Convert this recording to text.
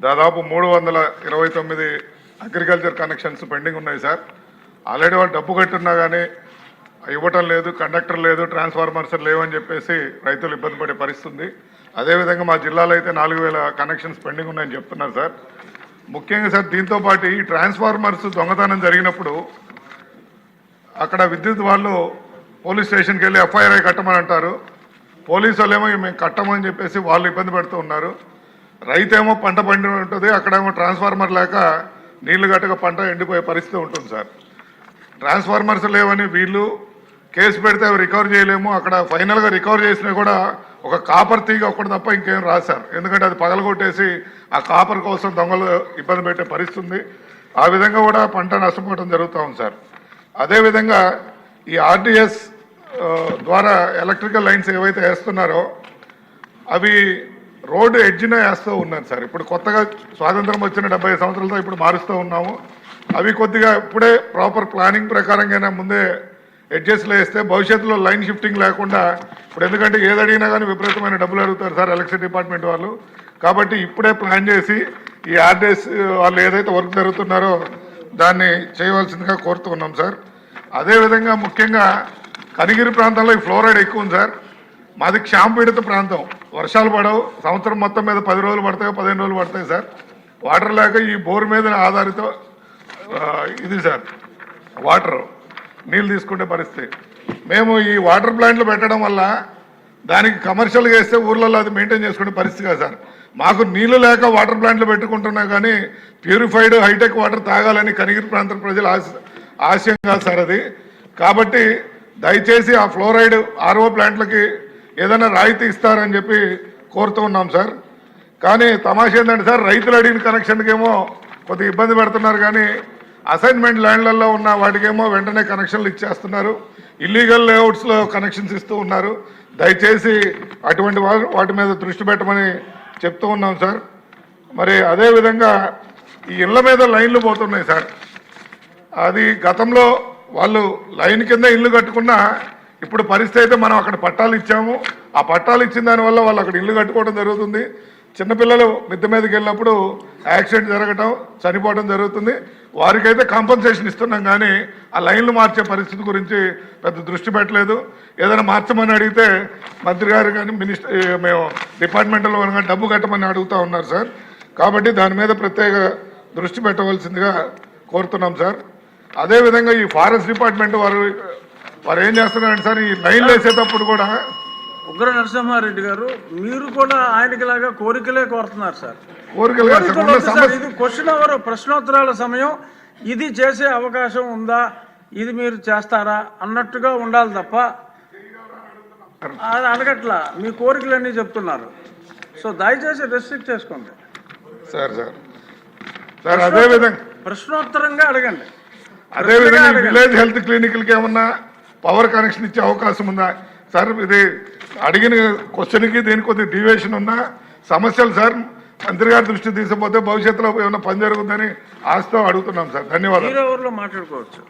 దాదాపు 329 agriculture connections pending ఉన్నాయి sir. Already వాళ్ళు డబ్బు కట్టున్నా కానీ ఇవ్వటం లేదు, కండక్టర్ లేదు, ట్రాన్స్ఫార్మర్స్ లేవని చెప్పేసి రైతులు ఇబ్బంది పడే పరిస్థితుంది. అదేవిధంగా మా జిల్లాలో అయితే 4000 కనెక్షన్స్ పెండింగ్ ఉన్నాయని చెప్తున్నారు సార్. ముఖ్యంగా సార్ దీంతో పాటు ఈ ట్రాన్స్ఫార్మర్స్ దొంగతనం జరిగినప్పుడు అక్కడ విద్యుత్ వాళ్ళు పోలీస్ స్టేషన్కి వెళ్ళి ఎఫ్ఐఆర్ కట్టమని అంటారు. పోలీసు వాళ్ళేమో మేము కట్టమని చెప్పేసి వాళ్ళు ఇబ్బంది పెడుతూ ఉన్నారు. రైతేమో పంట పండి ఉంటుంది, అక్కడేమో ట్రాన్స్ఫార్మర్ లేక నీళ్లు గట్టక పంట ఎండిపోయే పరిస్థితి ఉంటుంది సార్. ట్రాన్స్ఫార్మర్స్ లేవని వీళ్ళు కేసు పెడితే అవి రికవర్ చేయలేము. అక్కడ ఫైనల్గా రికవర్ చేసినా కూడా ఒక కాపర్ తీగ ఒక్కటి తప్ప ఇంకేం రాశారు. ఎందుకంటే అది పగలగొట్టేసి ఆ కాపర్ కోసం దొంగలు ఇబ్బంది పెట్టే పరిస్థితి ఉంది. ఆ విధంగా కూడా పంట నష్టపోవడం జరుగుతూ ఉంది సార్. అదేవిధంగా ఈ ఆర్టీఎస్ ద్వారా ఎలక్ట్రికల్ లైన్స్ ఏవైతే వేస్తున్నారో అవి రోడ్డు ఎడ్జిన వేస్తూ ఉన్నారు సార్. ఇప్పుడు కొత్తగా స్వాతంత్రం వచ్చిన 70 సంవత్సరాలతో ఇప్పుడు మారుస్తూ ఉన్నాము. అవి కొద్దిగా ఇప్పుడే ప్రాపర్ ప్లానింగ్ ప్రకారంగా ముందే ఎడ్జెస్లో వేస్తే భవిష్యత్తులో లైన్ షిఫ్టింగ్ లేకుండా, ఇప్పుడు ఎందుకంటే ఏది అడిగినా కానీ విపరీతమైన డబ్బులు అడుగుతారు సార్ ఎలక్ట్రిసిటీ డిపార్ట్మెంట్ వాళ్ళు. కాబట్టి ఇప్పుడే ప్లాన్ చేసి ఈ ఆర్డీఎస్ వాళ్ళు ఏదైతే వర్క్ జరుగుతున్నారో దాన్ని చేయవలసిందిగా కోరుతూ ఉన్నాం సార్. అదేవిధంగా ముఖ్యంగా కనిగిరి ప్రాంతంలో ఈ ఫ్లోరైడ్ ఎక్కువ ఉంది సార్. మాది క్షామపీడిత ప్రాంతం, వర్షాలు పడవు, సంవత్సరం మొత్తం మీద 10 రోజులు పడతాయో 15 రోజులు పడతాయి సార్. వాటర్ లేక ఈ బోర్ మీద ఆధారిత ఇది సార్ వాటర్ నీళ్ళు తీసుకునే పరిస్థితి. మేము ఈ వాటర్ ప్లాంట్లు పెట్టడం వల్ల దానికి కమర్షియల్గా వేస్తే ఊర్లలో అది మెయింటైన్ చేసుకునే పరిస్థితి కాదు సార్. మాకు నీళ్లు లేక వాటర్ ప్లాంట్లు పెట్టుకుంటున్నా కానీ ప్యూరిఫైడ్ హైటెక్ వాటర్ తాగాలని కనిగిరి ప్రాంత ప్రజల ఆశయం కాదు సార్ అది. కాబట్టి దయచేసి ఆ ఫ్లోరైడ్ ఆర్ఓ ప్లాంట్లకి ఏదైనా రాయితీ ఇస్తారని చెప్పి కోరుతూ ఉన్నాం సార్. కానీ తమాషా ఏంటంటే సార్, రైతులు అడిగిన కనెక్షన్కేమో కొద్దిగా ఇబ్బంది పెడుతున్నారు, కానీ అసైన్మెంట్ ల్యాండ్లలో ఉన్న వాటికేమో వెంటనే కనెక్షన్లు ఇచ్చేస్తున్నారు. ఇల్లీగల్ లేఅవుట్స్లో కనెక్షన్స్ ఇస్తూ ఉన్నారు. దయచేసి అటువంటి వాటి మీద దృష్టి పెట్టమని చెప్తూ ఉన్నాం సార్. మరి అదేవిధంగా ఈ ఇళ్ల మీద లైన్లు పోతున్నాయి సార్. అది గతంలో వాళ్ళు లైన్ కింద ఇల్లు కట్టుకున్నా ఇప్పుడు పరిస్థితి అయితే మనం అక్కడ పట్టాలు ఇచ్చాము. ఆ పట్టాలు ఇచ్చిన దానివల్ల వాళ్ళు అక్కడ ఇల్లు కట్టుకోవడం జరుగుతుంది. చిన్నపిల్లలు మిద్దె మీదకి వెళ్ళినప్పుడు యాక్సిడెంట్ జరగటం, చనిపోవడం జరుగుతుంది. వారికైతే కాంపన్సేషన్ ఇస్తున్నాం, కానీ ఆ లైన్లు మార్చే పరిస్థితి గురించి పెద్ద దృష్టి పెట్టలేదు. ఏదైనా మార్చమని అడిగితే మంత్రి గారు కానీ మేము డిపార్ట్మెంట్లో కానీ డబ్బు కట్టమని అడుగుతూ ఉన్నారు సార్. కాబట్టి దాని మీద ప్రత్యేక దృష్టి పెట్టవలసిందిగా కోరుతున్నాం సార్. అదేవిధంగా ఈ ఫారెస్ట్ డిపార్ట్మెంట్ వారు ఏం చేస్తున్నారంటే సార్, ఈ లైన్లు వేసేటప్పుడు కూడా ఉగ్ర నరసింహారెడ్డి గారు మీరు కూడా ఆయనకి లాగా కోరికలే కోరుతున్నారు సార్. ఇది క్వశ్చన్ అవర్, ప్రశ్నోత్తరాల సమయం. ఇది చేసే అవకాశం ఉందా, ఇది మీరు చేస్తారా అన్నట్టుగా ఉండాలి తప్ప అది అడగట్లా. మీ కోరికలన్నీ చెప్తున్నారు. సో దయచేసి రెస్ట్రిక్ట్ చేసుకోండి సార్. అదేవిధంగా ప్రశ్నోత్తరంగా అడగండి. అదేవిధంగా విలేజ్ హెల్త్ క్లినిక్లకి ఏమన్నా పవర్ కనెక్షన్ ఇచ్చే అవకాశం ఉందా సార్? ఇది అడిగిన క్వశ్చన్కి దీనికి కొద్దిగా డివియేషన్ ఉన్న సమస్యలు సార్. మంత్రి గారి దృష్టి తీసుకుపోతే భవిష్యత్తులో ఏమైనా పని జరుగుతుందని ఆశతో అడుగుతున్నాం సార్. ధన్యవాదాలు. మాట్లాడుకోవచ్చు.